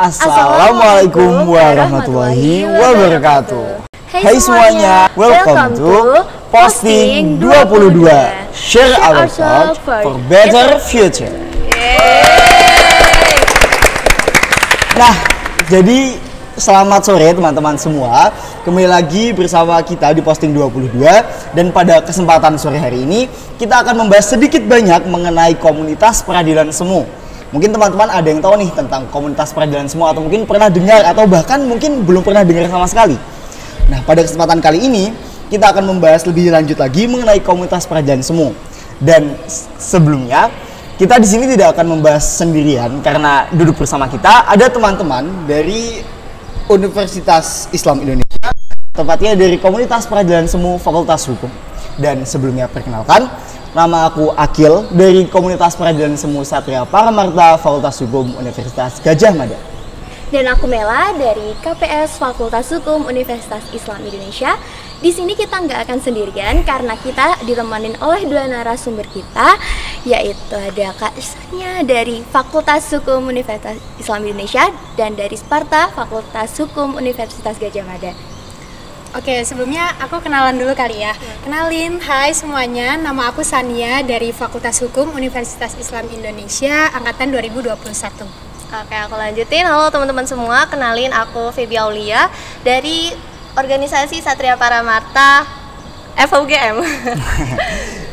Assalamualaikum warahmatullahi wabarakatuh. Hai semuanya, welcome to Posting 22. Share our thoughts for better future. Nah, jadi selamat sore teman-teman semua. Kembali lagi bersama kita di Posting 22. Dan pada kesempatan sore hari ini kita akan membahas sedikit banyak mengenai komunitas peradilan semu. Mungkin teman-teman ada yang tahu nih tentang komunitas peradilan semu, atau mungkin pernah dengar, atau bahkan mungkin belum pernah dengar sama sekali. Nah, pada kesempatan kali ini kita akan membahas lebih lanjut lagi mengenai komunitas peradilan semu. Dan sebelumnya kita di sini tidak akan membahas sendirian, karena duduk bersama kita ada teman-teman dari Universitas Islam Indonesia, tepatnya dari komunitas peradilan semu Fakultas Hukum. Dan sebelumnya perkenalkan, nama aku Akil dari komunitas peradilan semu Satria Paramarta Fakultas Hukum Universitas Gadjah Mada. Dan aku Mela dari KPS Fakultas Hukum Universitas Islam Indonesia. Di sini kita nggak akan sendirian karena kita ditemenin oleh dua narasumber kita, yaitu ada Kak Sania dari Fakultas Hukum Universitas Islam Indonesia dan dari Sparta Fakultas Hukum Universitas Gadjah Mada. Oke, sebelumnya aku kenalan dulu kali ya. Kenalin, hai semuanya, nama aku Sania dari Fakultas Hukum Universitas Islam Indonesia angkatan 2021. Oke, aku lanjutin. Halo teman-teman semua, kenalin aku Feby Aulia dari organisasi Satria Paramarta FUGM.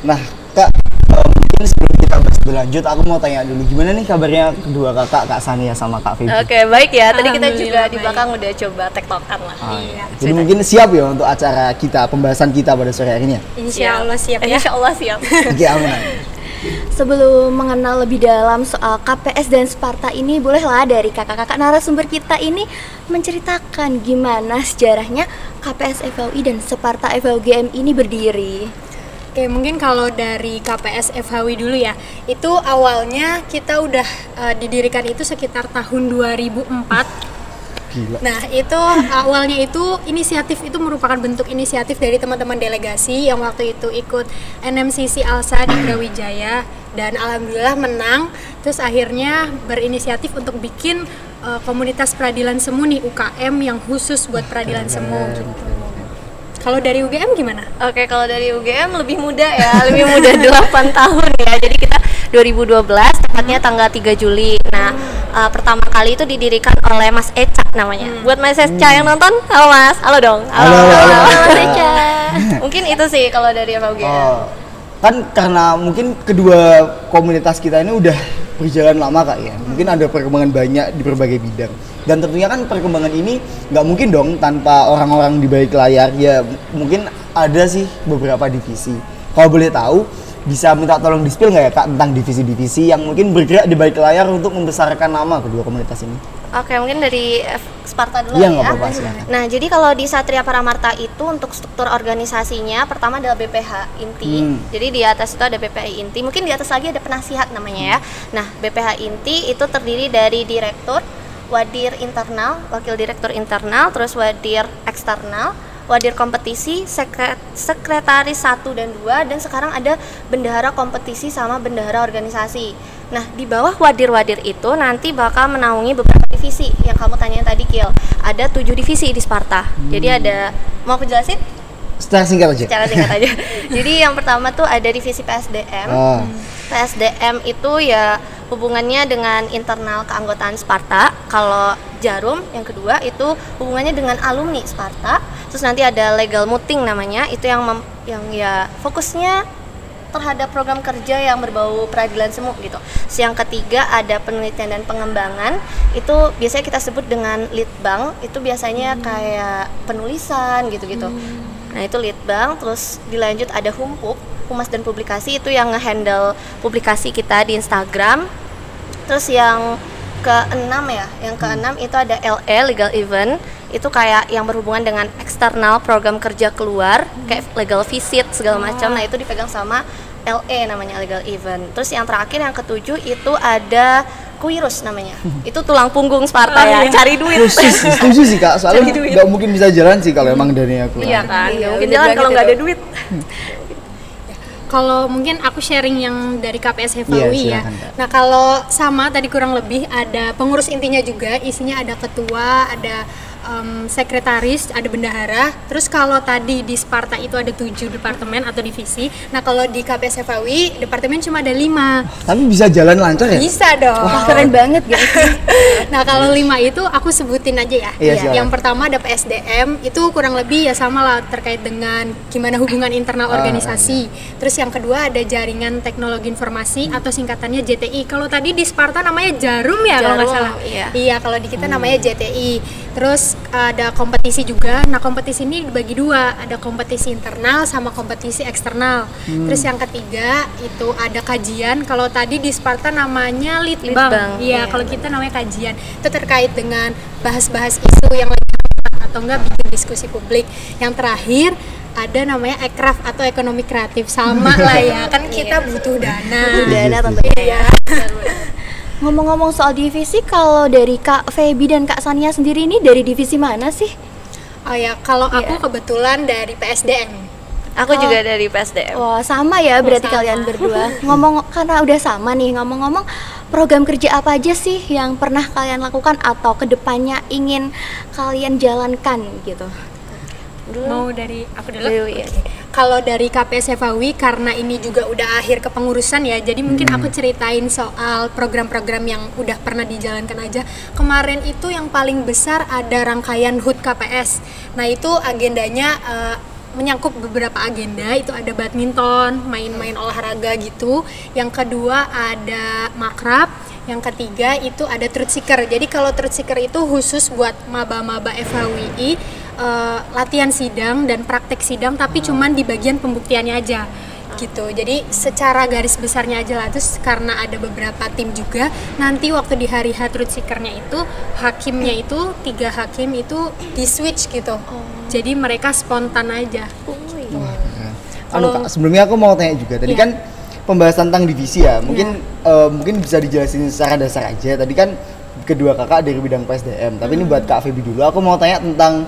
Nah, Kak, mungkin sebelum kita bahas berlanjut, aku mau tanya dulu gimana nih kabarnya kedua kakak, Kak Sania sama Kak Feby? Oke, baik ya. Tadi kita juga di belakang udah coba tektokan lah. Iya. Jadi mungkin siap ya untuk acara kita, pembahasan kita pada sore hari ini ya? Insya Allah siap ya. Insya Allah siap. Oke, amin. Sebelum mengenal lebih dalam soal KPS dan Sparta ini, bolehlah dari kakak-kakak narasumber kita ini menceritakan gimana sejarahnya KPS FHUI dan Sparta FHUGM ini berdiri. Oke, mungkin kalau dari KPS FHUI dulu ya, itu awalnya kita udah didirikan itu sekitar tahun 2004. Gila. Nah, itu awalnya itu inisiatif itu merupakan bentuk inisiatif dari teman-teman delegasi yang waktu itu ikut NMCC ALSA di Brawijaya, dan alhamdulillah menang. Terus akhirnya berinisiatif untuk bikin komunitas peradilan semu nih, UKM yang khusus buat peradilan semu gitu. Kalau dari UGM gimana? Oke, kalau dari UGM lebih muda ya, lebih muda 8 tahun ya. Jadi kita 2012, tepatnya tanggal 3 Juli. Nah, pertama kali itu didirikan oleh Mas Eca namanya. Buat Mas Eca yang nonton, halo Mas, halo dong. Halo Mas Eca. Mungkin itu sih kalau dari UGM. Oh, kan karena mungkin kedua komunitas kita ini udah berjalan lama Kak ya. Mungkin ada perkembangan banyak di berbagai bidang. Dan tentunya kan perkembangan ini nggak mungkin dong tanpa orang-orang di balik layar. Ya mungkin ada sih beberapa divisi. Kalau boleh tahu, bisa minta tolong di-spill nggak ya Kak tentang divisi-divisi yang mungkin bergerak di balik layar untuk membesarkan nama kedua komunitas ini? Oke, mungkin dari Sparta dulu ya. Ya. Apa-apa, silakan. Nah, jadi kalau di Satria Paramarta itu untuk struktur organisasinya pertama adalah BPH Inti. Jadi di atas itu ada BPH Inti. Mungkin di atas lagi ada penasihat namanya ya. Nah, BPH Inti itu terdiri dari direktur, wadir internal, wakil direktur internal, terus wadir eksternal, wadir kompetisi, sekretaris 1 dan 2, dan sekarang ada bendahara kompetisi sama bendahara organisasi. Nah, di bawah wadir-wadir itu nanti bakal menaungi beberapa divisi yang kamu tanya tadi, Kil. Ada 7 divisi di Sparta. Jadi ada, mau aku jelasin? Secara singkat aja. Secara singkat aja. Jadi yang pertama tuh ada divisi PSDM. PSDM itu ya hubungannya dengan internal keanggotaan Sparta. Kalau Jarum yang kedua itu hubungannya dengan alumni Sparta. Terus nanti ada legal muting namanya, itu yang ya fokusnya terhadap program kerja yang berbau peradilan semu gitu. Terus yang ketiga ada penelitian dan pengembangan, itu biasanya kita sebut dengan litbang. Itu biasanya kayak penulisan gitu-gitu. Nah, itu litbang. Terus dilanjut ada humpuk, humas dan publikasi, itu yang ngehandle publikasi kita di Instagram. Terus yang keenam ya, yang keenam itu ada LE, legal event. Itu kayak yang berhubungan dengan eksternal program kerja keluar, kayak legal visit segala macam. Nah, itu dipegang sama LE namanya, legal event. Terus yang terakhir yang ketujuh itu ada Kuirus namanya. Itu tulang punggung Sparta ya, cari duit. Setuju sih Kak, soalnya nggak mungkin bisa jalan sih kalau emang dana aku. Iya kan, nggak mungkin jalan kalau nggak ada duit. Kalau mungkin aku sharing yang dari KPS Hefawi ya. silakan, Kak. Nah kalau sama tadi kurang lebih ada pengurus intinya juga, isinya ada ketua, ada sekretaris, ada bendahara. Terus kalau tadi di Sparta itu ada 7 departemen atau divisi. Nah kalau di KPS Hefawi departemen cuma ada 5. Tapi bisa jalan lancar ya? Bisa dong. Wah, keren banget guys. Nah kalau 5 itu aku sebutin aja ya. Iya, silakan. Yang pertama ada PSDM, itu kurang lebih ya sama lah terkait dengan gimana hubungan internal organisasi. Terus yang kedua ada jaringan teknologi informasi atau singkatannya JTI. Kalau tadi di Sparta namanya Jarum ya kalau nggak Jarum, salah. iya. Iya kalau di kita namanya JTI. Terus ada kompetisi juga. Nah kompetisi ini dibagi 2, ada kompetisi internal sama kompetisi eksternal. Terus yang ketiga itu ada kajian. Kalau tadi di Sparta namanya Litbang, Litbang. Iya, iya, kalau kita namanya kajian. Itu terkait dengan bahas-bahas isu yang lagi atau enggak bikin diskusi publik. Yang terakhir ada namanya Ekraf atau ekonomi kreatif, sama lah ya kan kita butuh dana. Dana tentunya ya. Ngomong-ngomong soal divisi, kalau dari Kak Feby dan Kak Sania sendiri ini dari divisi mana sih? Oh ya, kalau aku kebetulan dari PSDM. Aku juga dari PSDM. Wah, sama ya berarti sama. kalian berdua. Ngomong karena udah sama nih, ngomong-ngomong program kerja apa aja sih yang pernah kalian lakukan atau kedepannya ingin kalian jalankan gitu? Mau dari aku dulu? Dulu, ya. Kalau dari KPS Hefawi, karena ini juga udah akhir kepengurusan ya, jadi mungkin aku ceritain soal program-program yang udah pernah dijalankan aja. Kemarin itu yang paling besar ada rangkaian HUT KPS. Nah itu agendanya menyangkut beberapa agenda, itu ada badminton, main-main olahraga gitu. Yang kedua ada makrab. Yang ketiga itu ada truth seeker. Jadi kalau truth seeker itu khusus buat maba-maba FHWI, latihan sidang dan praktek sidang, tapi cuman di bagian pembuktiannya aja gitu. Jadi secara garis besarnya aja lah. Terus karena ada beberapa tim juga, nanti waktu di hari H truth seeker-nya itu hakimnya itu 3 hakim itu di switch gitu. Jadi mereka spontan aja. Kak, sebelumnya aku mau tanya juga. Tadi Iya. kan pembahasan tentang divisi ya. Mungkin bisa dijelasin secara dasar aja. Tadi kan kedua kakak dari bidang PSDM. Tapi ini buat Kak Feby dulu. Aku mau tanya tentang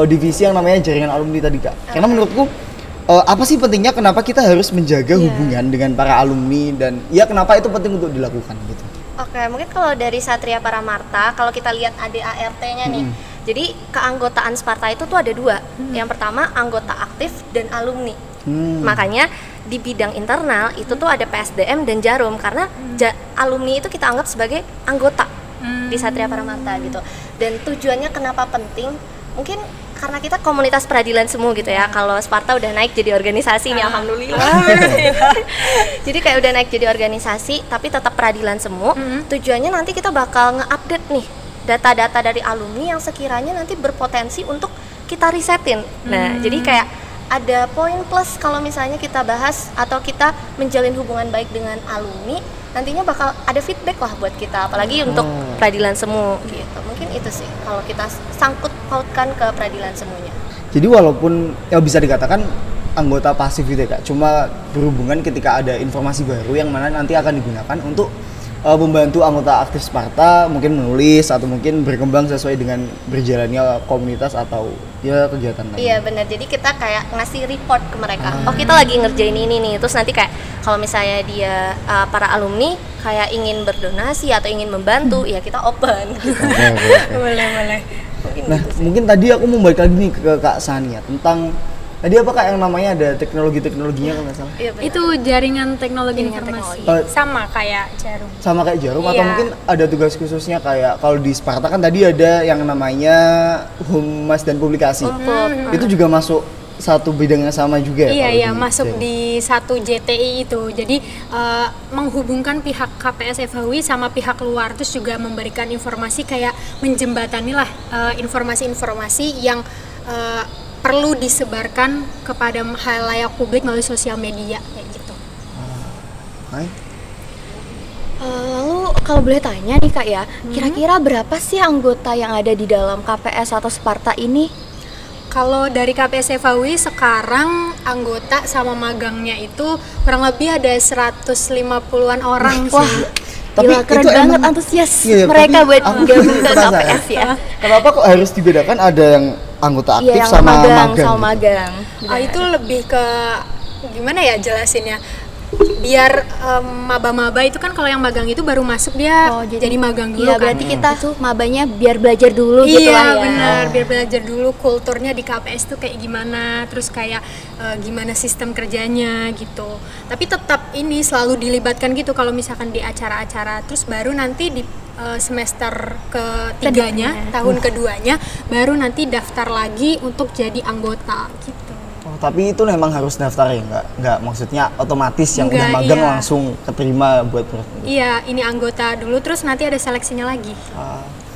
divisi yang namanya jaringan alumni tadi, Kak. Karena menurutku apa sih pentingnya, kenapa kita harus menjaga hubungan dengan para alumni, dan ya kenapa itu penting untuk dilakukan gitu. Oke, mungkin kalau dari Satria Paramarta, kalau kita lihat ADART-nya nih, jadi keanggotaan Sparta itu tuh ada 2. Yang pertama anggota aktif dan alumni. Makanya di bidang internal itu tuh ada PSDM dan Jarum, karena alumni itu kita anggap sebagai anggota di Satria Paramarta gitu. Dan tujuannya kenapa penting? Mungkin karena kita komunitas peradilan semu gitu ya. Kalau Sparta udah naik jadi organisasi nih, alhamdulillah. Jadi kayak udah naik jadi organisasi tapi tetap peradilan semu. Tujuannya nanti kita bakal nge-update nih data-data dari alumni yang sekiranya nanti berpotensi untuk kita risetin. Nah, jadi kayak ada poin plus kalau misalnya kita bahas atau kita menjalin hubungan baik dengan alumni, nantinya bakal ada feedback lah buat kita, apalagi untuk peradilan semu gitu. Mungkin itu sih kalau kita sangkut pautkan ke peradilan semuanya. Jadi walaupun ya bisa dikatakan anggota pasif gitu ya, Kak, cuma berhubungan ketika ada informasi baru yang mana nanti akan digunakan untuk membantu anggota aktif Sparta mungkin menulis atau mungkin berkembang sesuai dengan berjalannya komunitas atau ya kegiatan lain. Iya benar, jadi kita kayak ngasih report ke mereka. Oh kita lagi ngerjain ini nih, terus nanti kayak kalau misalnya dia para alumni kayak ingin berdonasi atau ingin membantu, ya kita open. Gitu. Oke. Boleh. Nah mungkin tadi aku mau balik lagi nih ke Kak Sania tentang tadi apa Kak yang namanya ada teknologinya kalau nggak salah? Iya, benar. Itu jaringan teknologi Jaringan informasi. teknologi. Sama kayak Jarum. Sama kayak Jarum atau Iya. mungkin ada tugas khususnya kayak kalau di Sparta kan tadi ada yang namanya Humas dan Publikasi. Itu juga masuk satu bidang yang sama juga ya? Iya, kalau masuk JTI? di satu JTI itu. Jadi menghubungkan pihak KPS FHWI sama pihak luar, terus juga memberikan informasi kayak menjembatani lah informasi-informasi yang perlu disebarkan kepada khalayak publik melalui sosial media kayak gitu. Hai. Lalu kalau boleh tanya nih Kak ya, kira-kira berapa sih anggota yang ada di dalam KPS atau Sparta ini? Kalau dari KPS FHWI sekarang anggota sama magangnya itu kurang lebih ada 150-an orang Wah, sih. gila, keren banget antusias mereka buat gabung ke KPS ya. Kenapa kok harus dibedakan ada yang anggota aktif Iya, yang sama magang magang? sama magang. Itu lebih ke gimana ya jelasinnya, biar maba-maba itu kan kalau yang magang itu baru masuk dia jadi magang dulu iya, kan. berarti kita tuh mabanya biar belajar dulu gitu Iya lah ya. benar, biar belajar dulu kulturnya di KPS tuh kayak gimana, terus kayak gimana sistem kerjanya gitu. Tapi tetap ini selalu dilibatkan gitu kalau misalkan di acara-acara, terus baru nanti di semester ketiganya, tahun keduanya baru nanti daftar lagi untuk jadi anggota gitu. Oh, tapi itu memang harus daftar ya, nggak maksudnya otomatis yang udah Nggak, magang iya. langsung keterima buat Iya, ini anggota dulu, terus nanti ada seleksinya lagi.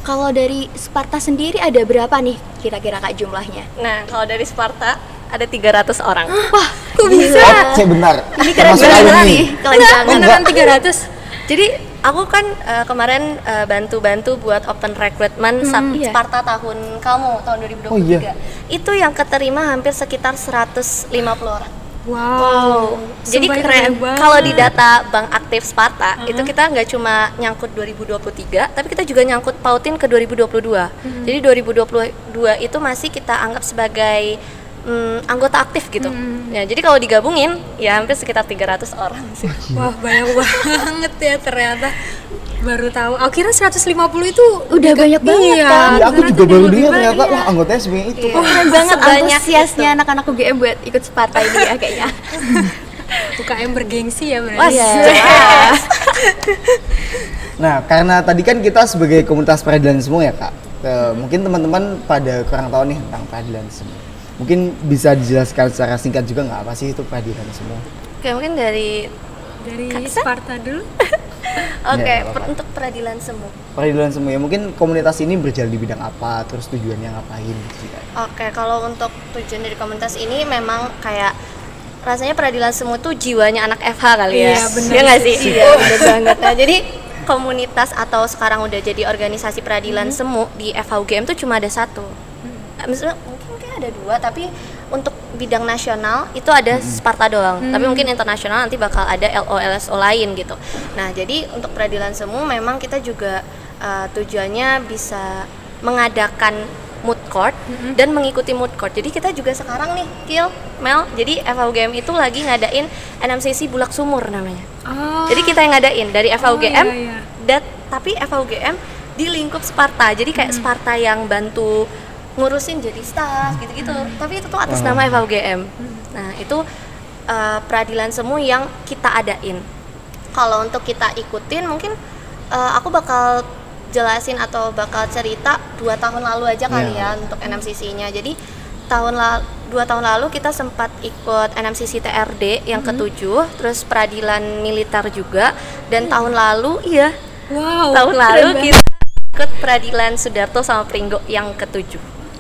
Kalau dari Sparta sendiri ada berapa nih kira-kira Kak jumlahnya? Nah, kalau dari Sparta ada 300 orang. Wah, Kok bisa? Oh, saya benar. ini keren Termasuk banget alumni. nih. Kelanjangan. Beneran 300? Jadi aku kan kemarin bantu-bantu buat open recruitment iya. Sparta tahun kamu tahun 2023. Oh, iya. Itu yang keterima hampir sekitar 150 orang. Wow. Jadi Sumpah itu keren. banget. Kalau di data Bank Aktif Sparta itu kita nggak cuma nyangkut 2023, tapi kita juga nyangkut pautin ke 2022. Jadi 2022 itu masih kita anggap sebagai anggota aktif gitu. Ya, jadi kalau digabungin ya hampir sekitar 300 orang sih. Wah, banyak banget ya ternyata. Baru tahu. Aku kira 150 itu Udah banyak banget iya, kan. Iya, aku juga ternyata baru lebih dengar banyak. ternyata wah anggotanya sebanyak itu. Iya. Keren banget Sebanyak antusiasnya anak-anak UGM buat ikut Sparta ini ya kayaknya. UKM bergengsi ya Wah, berarti. jelas. Nah, karena tadi kan kita sebagai komunitas peradilan semua ya Kak, mungkin teman-teman pada kurang tahu nih tentang peradilan semua. Mungkin bisa dijelaskan secara singkat juga nggak apa sih itu peradilan semua? Oke, mungkin dari Sparta dulu. Oke, Ya, nggak apa-apa. untuk peradilan semu. Peradilan semua ya mungkin komunitas ini berjalan di bidang apa, terus tujuannya ngapain gitu Kak. Oke, kalau untuk tujuan dari komunitas ini memang kayak rasanya peradilan semu tuh jiwanya anak FH kali ya. Iya, benar. Iya nggak sih? Iya, benar banget. Nah, jadi komunitas atau sekarang udah jadi organisasi peradilan semu di FHUGM tuh cuma ada satu. Misalnya mungkin kayak ada dua, tapi untuk bidang nasional itu ada Sparta doang. Tapi mungkin internasional nanti bakal ada LO LSO lain gitu. Nah, jadi untuk peradilan semu memang kita juga tujuannya bisa mengadakan moot court dan mengikuti moot court. Jadi kita juga sekarang nih, Kil, Mel, jadi FHUGM itu lagi ngadain NMCC Bulak Sumur namanya. Oh. Jadi kita yang ngadain dari FHUGM, iya. tapi FHUGM di lingkup Sparta. Jadi kayak Sparta yang bantu ngurusin jadi staff gitu-gitu. Tapi itu tuh atas nama FHUGM. Nah, itu peradilan semu yang kita adain. Kalau untuk kita ikutin mungkin aku bakal jelasin atau bakal cerita 2 tahun lalu aja kali ya untuk NMCC-nya. Jadi 2 tahun lalu kita sempat ikut NMCC TRD yang ke-7, terus peradilan militer juga, dan tahun lalu Wow. tahun lalu kita ikut peradilan Sudarto sama Pringgo yang ke-7.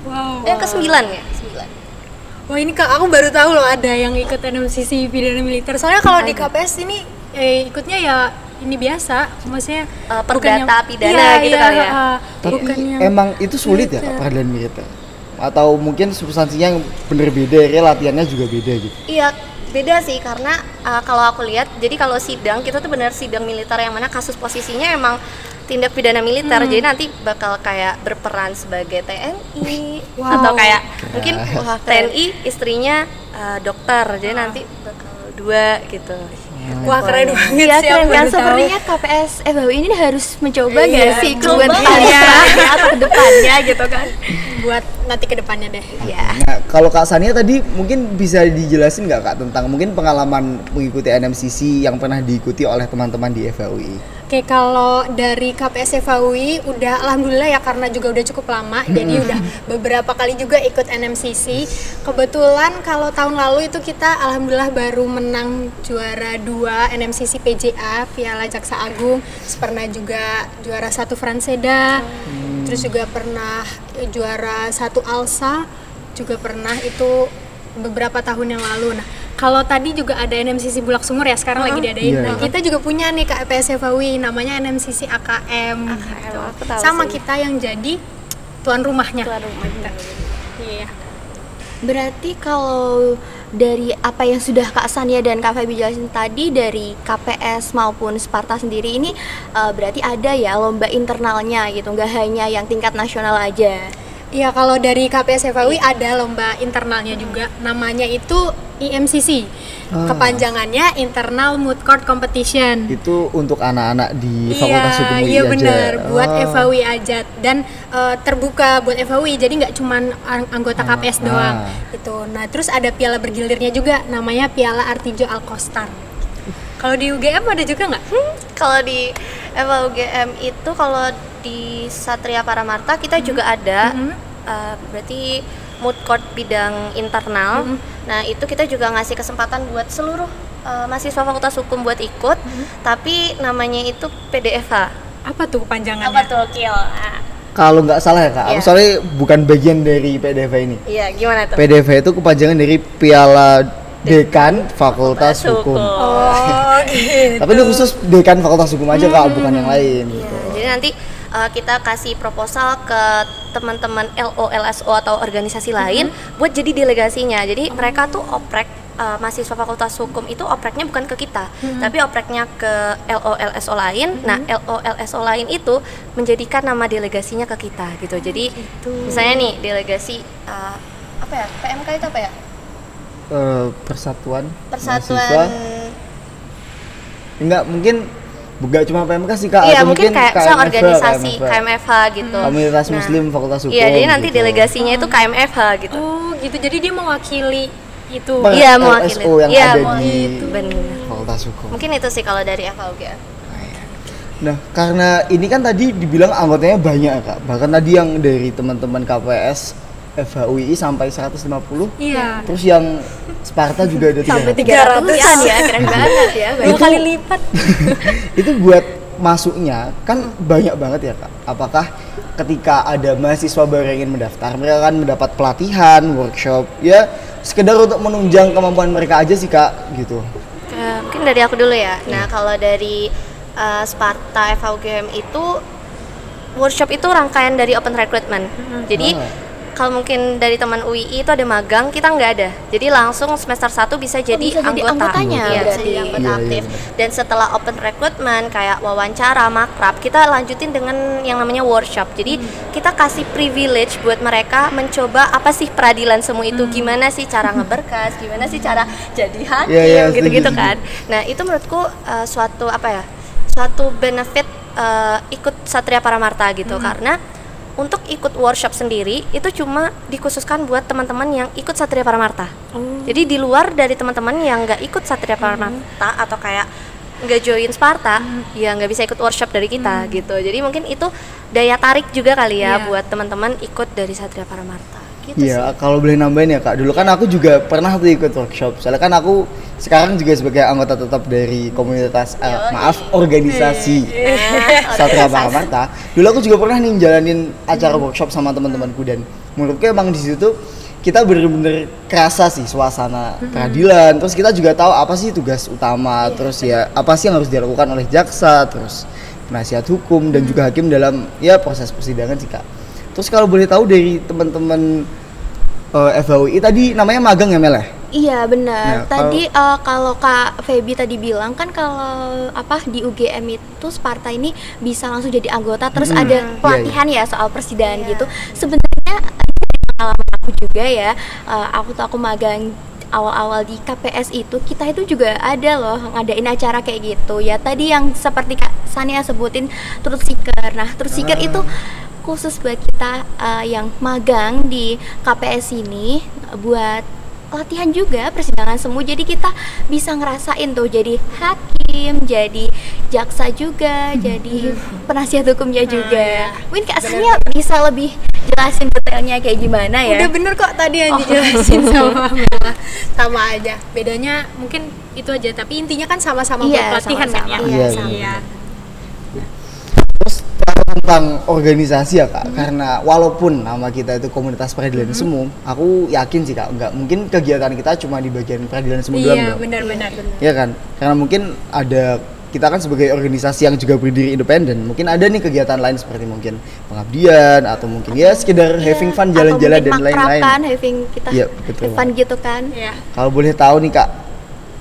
Wow. Yang ke-9 ya? 9. Wah, ini Kak, aku baru tahu loh ada yang ikut NMCC pidana militer. Soalnya kalau di KPS ini ikutnya ya ini biasa, maksudnya Perdata pidana gitu kali ya. Tapi Bukan yang emang itu sulit ya Kak peradilan militer? Atau mungkin substansinya yang bener beda, ya latihannya juga beda gitu? Iya, beda sih karena kalau aku lihat, jadi kalau sidang kita tuh benar sidang militer yang mana kasus posisinya emang tindak pidana militer, jadi nanti bakal kayak berperan sebagai TNI atau kayak mungkin TNI istrinya dokter, jadi nanti bakal 2 gitu. wah keren banget Iya sih, keren aku kan, baru tahu. sepertinya KPS FHU ini harus mencoba Iya, nggak sih coba buat ya. atau ke depannya gitu kan. Buat nanti ke depannya deh. Iya. Nah, kalau Kak Sania tadi mungkin bisa dijelasin nggak Kak tentang mungkin pengalaman mengikuti NMCC yang pernah diikuti oleh teman-teman di FHUI? Oke, kalau dari KPS FHUI udah alhamdulillah ya, karena juga udah cukup lama, jadi udah beberapa kali juga ikut NMCC. Kebetulan kalau tahun lalu itu kita alhamdulillah baru menang juara 2 NMCC PJA Piala Jaksa Agung, pernah juga juara 1 Franseda, terus juga pernah juara 1 Alsa, juga pernah itu beberapa tahun yang lalu. Nah, kalau tadi juga ada NMCC Bulak Sumur ya, sekarang lagi diadain. Iya. Nah, kita juga punya nih KPS FHUI namanya NMCC AKM gitu. aku tahu Sama sih. kita yang jadi tuan rumahnya. Tuan rumahnya. Iya. Berarti kalau dari apa yang sudah Kak Sania dan Kak Feby jelasin tadi, dari KPS maupun Sparta sendiri ini berarti ada ya lomba internalnya gitu, nggak hanya yang tingkat nasional aja. Iya, kalau dari KPS FHUI ada lomba internalnya juga, namanya itu IMCC. Kepanjangannya Internal Moot Court Competition. Itu untuk anak-anak di Fakultas Hukum UI iya aja. benar, buat Oh. FHUI aja dan terbuka buat FHUI, jadi nggak cuman anggota KPS doang. Gitu. Nah, terus ada piala bergilirnya juga, namanya Piala Artijo Alkostar. Kalau di UGM ada juga nggak? Kalau di FAUGM itu kalau di Satria Paramarta kita juga ada, berarti moot court bidang internal. Nah itu kita juga ngasih kesempatan buat seluruh mahasiswa Fakultas Hukum buat ikut, tapi namanya itu PDFH. Apa tuh panjangannya? Apa tuh Kil? Kalau nggak salah ya kak, aku Iya. soalnya bukan bagian dari PDF ini. Iya gimana tuh? PDF itu kepanjangan dari Piala Dekan Fakultas Hukum. Oh gitu. Tapi ini khusus Dekan Fakultas Hukum aja kak, bukan yang lain. Gitu. Jadi nanti kita kasih proposal ke teman-teman LO, LSO atau organisasi lain buat jadi delegasinya. Jadi mereka tuh oprek mahasiswa Fakultas Hukum itu opreknya bukan ke kita, tapi opreknya ke LO, LSO lain. Nah, LO, LSO lain itu menjadikan nama delegasinya ke kita gitu. Jadi misalnya nih delegasi apa ya? PMK itu apa ya? Persatuan Persatuan Mahasiswa. Enggak, mungkin bukan cuma PMK sih kak, Iya, atau mungkin kayak misalnya KMFH, organisasi KMFH gitu. Komunitas Nah, Muslim Fakultas Hukum. Iya, jadi nanti gitu. delegasinya itu KMFH gitu. Oh gitu, jadi dia mewakili itu. Per Iya, mewakili. LSO yang Iya, ada mewakili di itu, benar. Fakultas Hukum. Mungkin itu sih kalau dari FAUGM. Nah, karena ini kan tadi dibilang anggotanya banyak ya, kak. Bahkan tadi yang dari teman-teman KPS FHUI sampai 150. Iya. Terus yang Sparta juga ada 300. 300-an ya, keren banget ya. Dua kali lipat. Itu buat masuknya kan banyak banget ya kak. Apakah ketika ada mahasiswa baru yang ingin mendaftar, mereka akan mendapat pelatihan, workshop, ya sekedar untuk menunjang kemampuan mereka aja sih kak, gitu. Mungkin dari aku dulu ya. Nah, kalau dari Sparta FAUGM itu workshop itu rangkaian dari open recruitment. Jadi kalau mungkin dari teman UII itu ada magang, kita nggak ada. Jadi langsung semester 1 bisa jadi bisa jadi anggota. anggotanya Iya, bisa berarti. jadi anggota Iya, iya, aktif. benar. Dan setelah open recruitment kayak wawancara, makrab, kita lanjutin dengan yang namanya workshop. Jadi kita kasih privilege buat mereka mencoba apa sih peradilan semu itu, gimana sih cara ngeberkas, gimana sih cara jadi hakim, Iya, iya, gitu-gitu setuju, kan. Nah, itu menurutku suatu apa ya? Suatu benefit ikut Satria Paramarta gitu, karena untuk ikut workshop sendiri itu cuma dikhususkan buat teman-teman yang ikut Satria Paramarta. Jadi di luar dari teman-teman yang nggak ikut Satria Paramarta atau kayak nggak join Sparta, ya nggak bisa ikut workshop dari kita gitu. Jadi mungkin itu daya tarik juga kali ya Iya. buat teman-teman ikut dari Satria Paramarta. Gitu sih. Iya, kalau boleh nambahin ya kak, dulu kan aku juga pernah tuh ikut workshop. Soalnya kan aku sekarang juga sebagai anggota tetap dari komunitas, organisasi Satria Paramarta. Dulu aku juga pernah nih jalanin acara workshop sama teman-temanku, dan menurutku emang di situ kita bener-bener kerasa sih suasana peradilan. Terus kita juga tahu apa sih tugas utama, terus ya apa sih yang harus dilakukan oleh jaksa, terus penasihat hukum dan juga hakim dalam ya proses persidangan sih kak. Terus kalau boleh tahu dari teman-teman FHUI tadi namanya magang ya Mel ya? Iya benar. Nah, Tadi kalau Kak Feby tadi bilang kan kalau apa di UGM itu Sparta ini bisa langsung jadi anggota, terus ada pelatihan ya soal persidangan gitu. Sebenarnya pengalaman aku juga ya, aku magang awal-awal di KPS itu kita itu juga ada loh ngadain acara kayak gitu ya. Tadi yang seperti Kak Sania sebutin truth seeker. Nah, truth seeker itu khusus buat kita yang magang di KPS ini buat latihan juga persidangan semu, jadi kita bisa ngerasain tuh jadi hakim, jadi jaksa juga, jadi penasihat hukumnya juga. Mungkin Kak Sania bisa lebih jelasin detailnya kayak gimana ya? Udah bener kok tadi yang dijelasin sama Mela. Sama aja. Bedanya mungkin itu aja, tapi intinya kan sama-sama Iya, buat pelatihan kan ya. sama-sama. Iya, sama. Iya. Terus tentang organisasi ya kak, karena walaupun nama kita itu komunitas peradilan semu, aku yakin sih kak, nggak mungkin kegiatan kita cuma di bagian peradilan semu doang Iya, dong. benar-benar. Iya kan, karena mungkin ada, kita kan sebagai organisasi yang juga berdiri independen, mungkin ada nih kegiatan lain seperti mungkin pengabdian atau mungkin ya sekedar having fun, jalan-jalan dan lain-lain. Kan, having kita Iya, betul. have fun gitu kan. Iya. Kalau boleh tahu nih kak,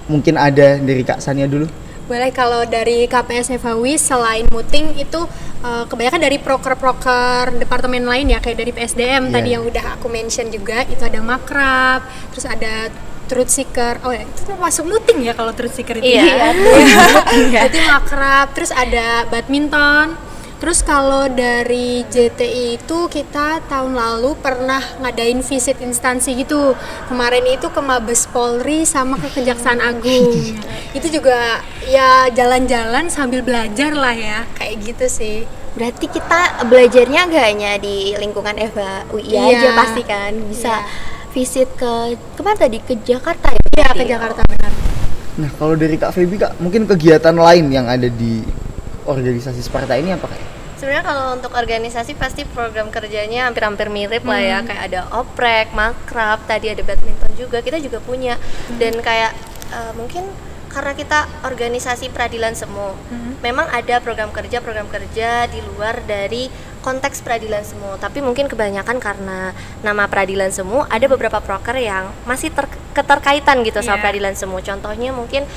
mungkin ada dari Kak Sania dulu. Boleh. Kalau dari KPS FHUI selain muting itu kebanyakan dari proker-proker departemen lain ya, kayak dari PSDM Iya. tadi yang udah aku mention juga, itu ada makrab, terus ada truth seeker. Oh ya, itu masuk muting ya kalau truth seeker itu. Iya. Berarti akrab. Terus ada badminton. Terus kalau dari JTI itu kita tahun lalu pernah ngadain visit instansi gitu. Kemarin itu ke Mabes Polri sama ke Kejaksaan Agung. Itu juga ya jalan-jalan sambil belajar lah ya, kayak gitu sih. Berarti kita belajarnya nggak hanya di lingkungan FH UI Iya. aja pasti kan, bisa Iya. visit ke kemana tadi, ke Jakarta ya? Iya, berarti? ke Jakarta benar. Nah, kalau dari Kak Feby, Kak, mungkin kegiatan lain yang ada di organisasi Sparta ini apa, Kak? Sebenarnya kalau untuk organisasi pasti program kerjanya hampir-hampir mirip lah ya, kayak ada oprek, makrab, tadi ada badminton juga, kita juga punya. Dan kayak mungkin karena kita organisasi peradilan semu, memang ada program kerja di luar dari konteks peradilan semu, tapi mungkin kebanyakan karena nama peradilan semu ada beberapa proker yang masih keterkaitan gitu sama Iya. peradilan semu. Contohnya mungkin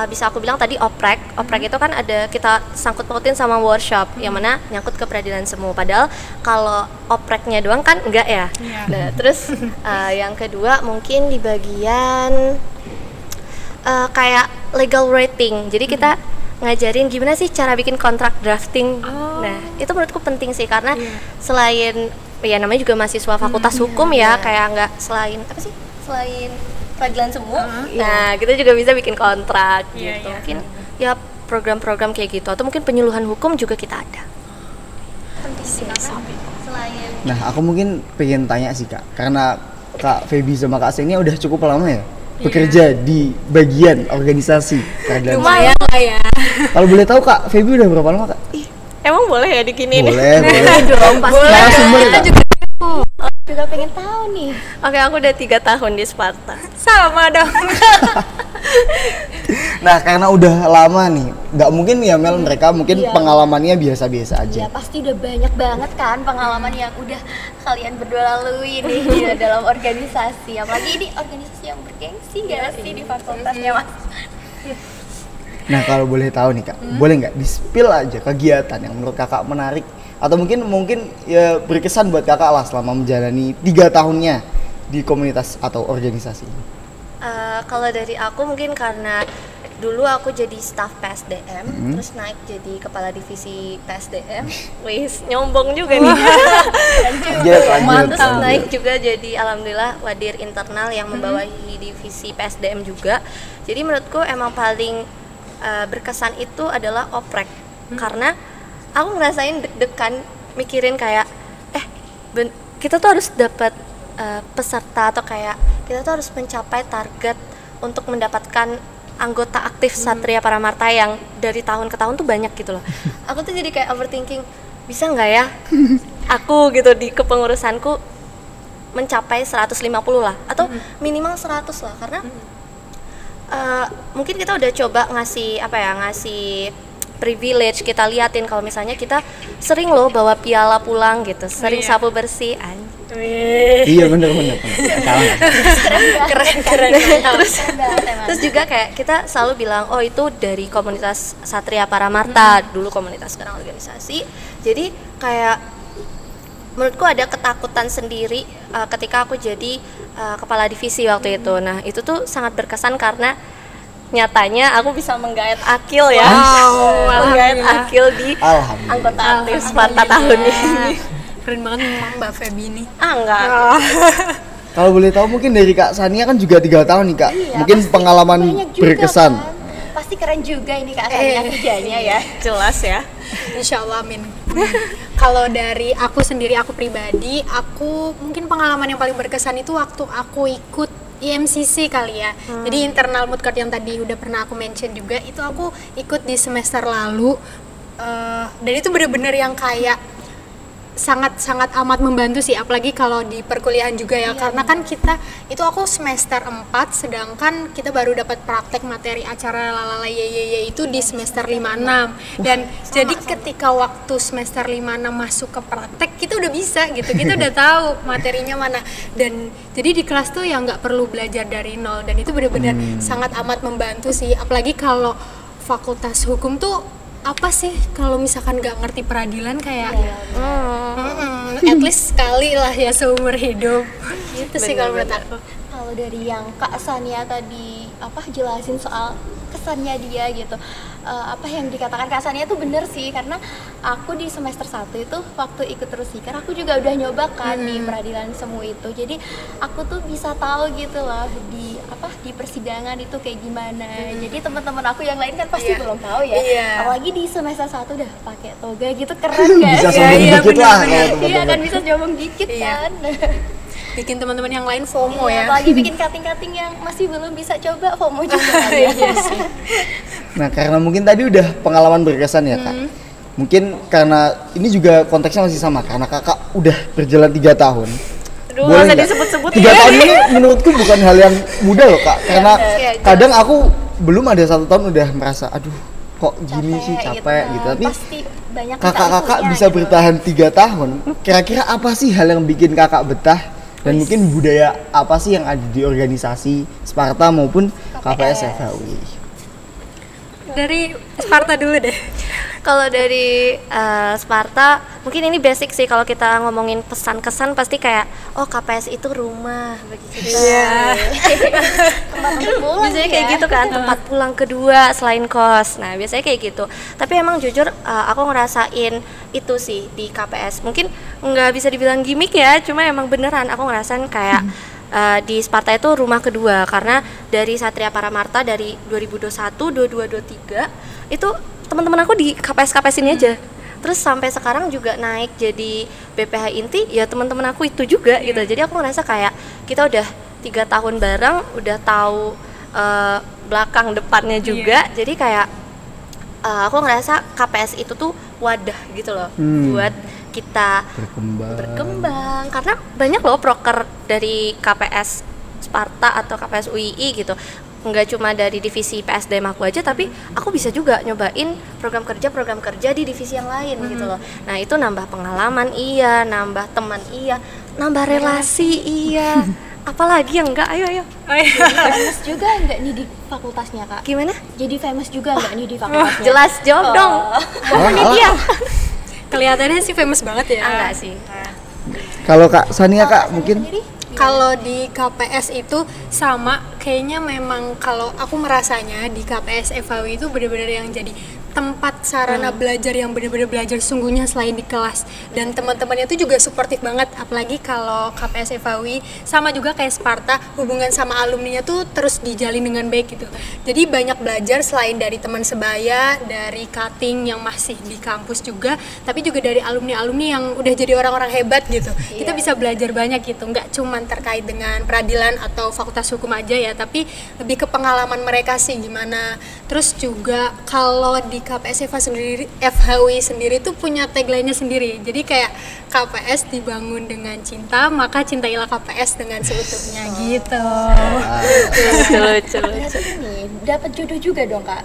bisa aku bilang tadi oprek itu kan ada kita sangkut pautin sama workshop yang mana nyangkut ke peradilan semu, padahal kalau opreknya doang kan enggak ya. Iya. Nah, terus yang kedua mungkin di bagian kayak legal writing, jadi kita ngajarin gimana sih cara bikin kontrak drafting. Nah, itu menurutku penting sih karena selain ya namanya juga mahasiswa fakultas hukum ya, kayak nggak selain peradilan semu. Nah, kita juga bisa bikin kontrak Iya, gitu. iya. Mungkin ya program-program kayak gitu atau mungkin penyuluhan hukum juga kita ada. Penting sih karena selain Nah, aku mungkin pengen tanya sih, Kak, karena Kak Feby sama Kak Senia udah cukup lama ya bekerja di bagian organisasi peradilan. Lumayan lah ya. Kalau boleh tahu, Kak, Feby udah berapa lama, Kak? emang boleh ya dikini Boleh, boleh. Dong, pasti. Narasumber, Kak. Juga pengen tahu nih. Oke, aku udah 3 tahun di Sparta. Sama dong. Nah, karena udah lama nih, nggak mungkin ya Mel, mereka mungkin Iya. pengalamannya biasa-biasa aja. Ya pasti udah banyak banget kan pengalaman yang udah kalian berdua lalui nih di dalam organisasi. Apalagi ini organisasi yang bergengsi gak sih di fakultasnya Mas? Nah, kalau boleh tahu nih, Kak, boleh nggak di-spill aja kegiatan yang menurut Kakak menarik atau mungkin ya berkesan buat Kakak lah selama menjalani 3 tahunnya di komunitas atau organisasi ini. Kalau dari aku mungkin karena dulu aku jadi staf PSDM, terus naik jadi kepala divisi PSDM. Wis, nyombong juga nih. Lanjut, Terus lanjut. naik juga jadi alhamdulillah wadir internal yang membawahi divisi PSDM juga. Jadi menurutku emang paling berkesan itu adalah oprek, karena aku ngerasain deg-degan mikirin kayak kita tuh harus dapat peserta atau kayak kita tuh harus mencapai target untuk mendapatkan anggota aktif Satria Paramarta yang dari tahun ke tahun tuh banyak gitu loh. Aku tuh jadi kayak overthinking, bisa nggak ya aku gitu di kepengurusanku mencapai 150 lah atau minimal 100 lah, karena mungkin kita udah coba ngasih privilege, kita liatin kalau misalnya kita sering loh bawa piala pulang gitu, sering sapu bersih Iya, bener. Salah. keren. Terus juga kayak kita selalu bilang, oh itu dari komunitas Satria Paramarta, dulu komunitas sekarang organisasi. Jadi kayak menurutku ada ketakutan sendiri ketika aku jadi kepala divisi waktu itu. Nah, itu tuh sangat berkesan karena nyatanya aku bisa menggait Akil ya. Menggait Akil di Alhamdulillah. anggota aktif Sparta tahun ini. Keren banget memang Mbak Feby nih. Enggak. Kalau boleh tahu mungkin dari Kak Sania kan juga 3 tahun nih, Kak. Iya, Mungkin pasti pengalaman banyak juga berkesan. kan. Pasti keren juga ini Kak Sania kerjanya ya. Jelas ya. Insya Allah amin. Kalau dari aku sendiri, aku pribadi, aku mungkin pengalaman yang paling berkesan itu waktu aku ikut IMCC kali ya. Jadi internal mood court yang tadi udah pernah aku mention juga, itu aku ikut di semester lalu. Dan itu bener-bener yang kayak sangat amat membantu sih, apalagi kalau di perkuliahan juga ya, karena kan kita itu aku semester 4 sedangkan kita baru dapat praktek materi acara lalala ye itu di semester 5-6 dan jadi ketika waktu semester 5-6 masuk ke praktek kita udah bisa gitu, kita udah tahu materinya mana, dan jadi di kelas tuh ya nggak perlu belajar dari nol, dan itu benar-benar sangat amat membantu sih, apalagi kalau fakultas hukum tuh apa sih kalau misalkan nggak ngerti peradilan kayak at least sekali lah ya seumur hidup gitu sih kalau menurut aku. Kalau kalau dari yang Kak Sania tadi jelasin soal kesannya dia gitu, apa yang dikatakan Kak Sania tuh bener sih, karena aku di semester 1 itu waktu ikut Terus Hikar aku juga udah nyoba kan di peradilan semu itu, jadi aku tuh bisa tahu gitu loh di persidangan itu kayak gimana. Jadi teman-teman aku yang lain kan pasti belum tahu ya, apalagi di semester 1 udah pakai toga gitu, keren gak? Bisa sombong dikit lah kalau Iya teman-teman. kan, bisa sombong dikit kan. Bikin teman-teman yang lain FOMO ya. Apalagi bikin cutting-cutting yang masih belum bisa coba, FOMO juga kan ya. Iya sih. Nah, karena mungkin tadi udah pengalaman berkesan ya Kak. Mungkin karena ini juga konteksnya masih sama, karena Kakak udah berjalan 3 tahun. Aduh, Boleh nggak nggak? disebut-sebut 3 tahun ini menurutku bukan hal yang mudah loh Kak, karena kadang aku belum ada 1 tahun udah merasa aduh kok gini sih, capek gitu. Tapi Pasti banyak kakak-kakak kita-itunya bisa gitu. bertahan 3 tahun. Kira-kira apa sih hal yang bikin kakak betah? Dan mungkin budaya apa sih yang ada di organisasi Sparta maupun KPS FHUI? Dari Sparta dulu deh. Kalau dari Sparta, mungkin ini basic sih, kalau kita ngomongin pesan-kesan pasti kayak, oh KPS itu rumah bagi kita. Tempat untuk pulang Biasanya kayak ya. gitu kan, tempat pulang kedua selain kos. Nah biasanya kayak gitu. Tapi emang jujur aku ngerasain itu sih di KPS. Mungkin nggak bisa dibilang gimmick ya, cuma emang beneran aku ngerasain kayak di Sparta itu rumah kedua, karena dari Satria Paramarta dari 2021, 22, 23 itu teman-teman aku di KPS ini aja. Terus sampai sekarang juga naik jadi BPH Inti, ya teman-teman aku itu juga gitu. Jadi aku ngerasa kayak kita udah 3 tahun bareng, udah tahu belakang depannya juga. Jadi kayak aku ngerasa KPS itu tuh wadah gitu loh buat kita berkembang, karena banyak loh proker dari KPS Sparta atau KPS UII gitu, nggak cuma dari divisi PSDM aku aja, tapi aku bisa juga nyobain program kerja di divisi yang lain gitu loh. Nah itu nambah pengalaman iya, nambah teman iya, nambah relasi iya, apalagi yang enggak, ayo Famous juga enggak nih di fakultasnya Kak? gimana? Jadi famous juga enggak nih di fakultasnya? Jelas jawab dong. Ini dia. Kelihatannya sih famous banget ya. Enggak sih. Kalau Kak Sania Kak mungkin Kalau di KPS itu sama, kayaknya memang kalau aku merasanya di KPS FHUI itu benar-benar yang jadi tempat sarana belajar yang benar-benar belajar sungguhnya selain di kelas, dan teman-temannya itu juga suportif banget. Apalagi kalau KPS FHUI sama juga kayak Sparta, hubungan sama alumninya tuh terus dijalin dengan baik gitu. Jadi banyak belajar selain dari teman sebaya, dari cutting yang masih di kampus juga, tapi juga dari alumni-alumni yang udah jadi orang-orang hebat gitu. Kita bisa belajar banyak gitu, nggak cuman terkait dengan peradilan atau fakultas hukum aja ya, tapi lebih ke pengalaman mereka sih gimana. Terus juga kalau di KPS FHUI sendiri tuh punya tagline-nya sendiri. Jadi kayak KPS dibangun dengan cinta, maka cintailah KPS dengan seutuhnya gitu. Lucu. Ini dapat jodoh juga dong Kak.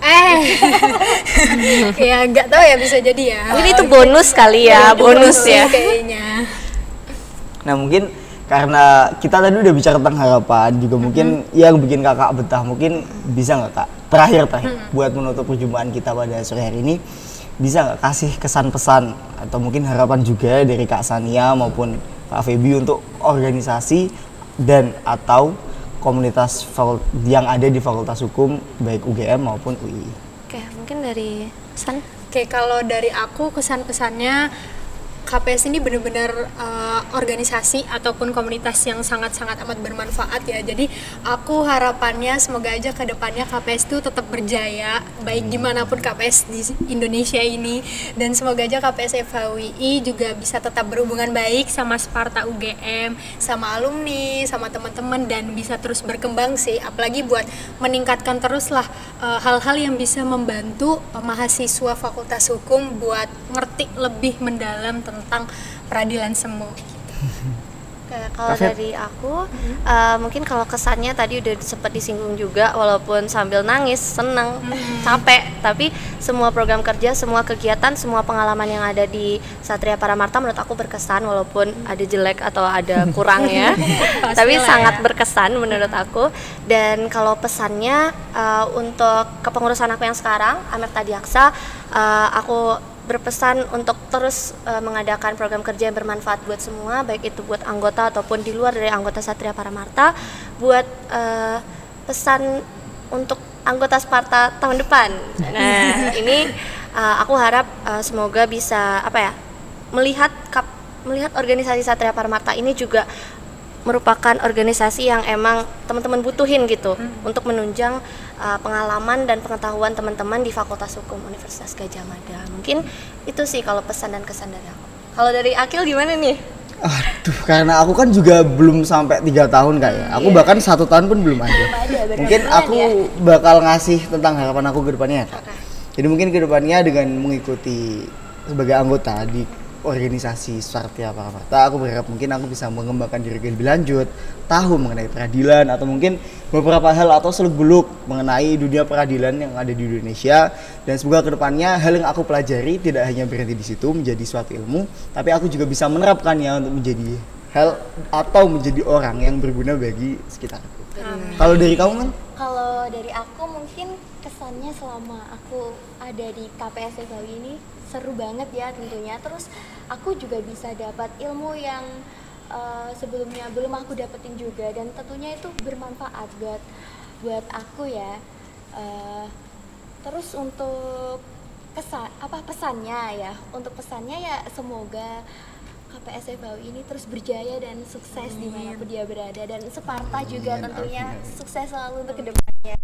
Ya nggak tahu ya, bisa jadi ya. Mungkin itu bonus kali ya, bonus ya. Kayaknya. Nah mungkin karena kita tadi udah bicara tentang harapan juga, mungkin yang bikin kakak betah, mungkin bisa nggak Kak terakhir buat menutup perjumpaan kita pada sore hari ini, bisa nggak kasih kesan pesan atau mungkin harapan juga dari Kak Sania maupun Kak Feby untuk organisasi dan atau komunitas yang ada di Fakultas Hukum baik UGM maupun UI? Oke, mungkin dari San. Oke, kalau dari aku kesan-pesannya, KPS ini benar-benar organisasi ataupun komunitas yang sangat-sangat amat bermanfaat ya. Jadi aku harapannya semoga aja ke depannya KPS itu tetap berjaya, baik dimanapun KPS di Indonesia ini, dan semoga aja KPS FHUI juga bisa tetap berhubungan baik sama Sparta UGM, sama alumni, sama teman-teman, dan bisa terus berkembang sih. Apalagi buat meningkatkan teruslah hal-hal yang bisa membantu mahasiswa Fakultas Hukum buat ngerti lebih mendalam tentang peradilan semu. Oke, kalau dari aku, mungkin kalau kesannya tadi udah sempat disinggung juga, walaupun sambil nangis, seneng, capek, tapi semua program kerja, semua kegiatan, semua pengalaman yang ada di Satria Paramarta menurut aku berkesan, walaupun ada jelek atau ada kurangnya, tapi sangat berkesan menurut aku. Dan kalau pesannya untuk kepengurusan aku yang sekarang, Amerta Diaksa, aku berpesan untuk terus mengadakan program kerja yang bermanfaat buat semua, baik itu buat anggota ataupun di luar dari anggota Satria Paramarta, buat pesan untuk anggota Sparta tahun depan. Nah, ini aku harap semoga bisa melihat organisasi Satria Paramarta ini juga merupakan organisasi yang emang teman-teman butuhin gitu untuk menunjang pengalaman dan pengetahuan teman-teman di Fakultas Hukum Universitas Gadjah Mada. Mungkin itu sih kalau pesan dan kesan dari aku. Kalau dari Akil gimana nih? Aduh, karena aku kan juga belum sampai 3 tahun kayak. Aku bahkan 1 tahun pun belum ada. Mungkin aku bakal ngasih tentang harapan aku ke depannya. Jadi mungkin ke depannya dengan mengikuti sebagai anggota di organisasi Satria Paramarta, aku berharap mungkin aku bisa mengembangkan diri lebih lanjut, tahu mengenai peradilan atau mungkin beberapa hal atau seluk-beluk mengenai dunia peradilan yang ada di Indonesia, dan semoga kedepannya hal yang aku pelajari tidak hanya berhenti di situ menjadi suatu ilmu, tapi aku juga bisa menerapkannya untuk menjadi hal atau menjadi orang yang berguna bagi sekitarku. Kalau dari kamu kan? Kalau dari aku mungkin kesannya selama aku ada di KPS FAW ini seru banget ya tentunya. Terus aku juga bisa dapat ilmu yang sebelumnya belum aku dapetin juga, dan tentunya itu bermanfaat buat aku ya. Terus untuk pesannya ya? Untuk pesannya ya semoga KPS FAW ini terus berjaya dan sukses dimanapun dia berada, dan Sparta juga tentunya sukses selalu untuk kedepannya.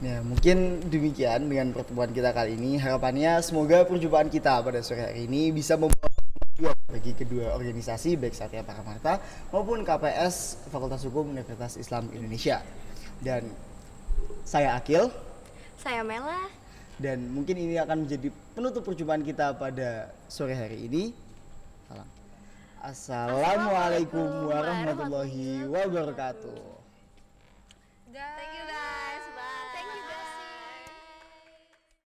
Ya, mungkin demikian dengan pertemuan kita kali ini. Harapannya semoga perjumpaan kita pada sore hari ini bisa membawa kemajuan bagi kedua organisasi, baik Satria Paramarta maupun KPS Fakultas Hukum Universitas Islam Indonesia. Dan saya Akil, Saya Mela, dan mungkin ini akan menjadi penutup perjumpaan kita pada sore hari ini. Assalamualaikum warahmatullahi wabarakatuh. Thank you.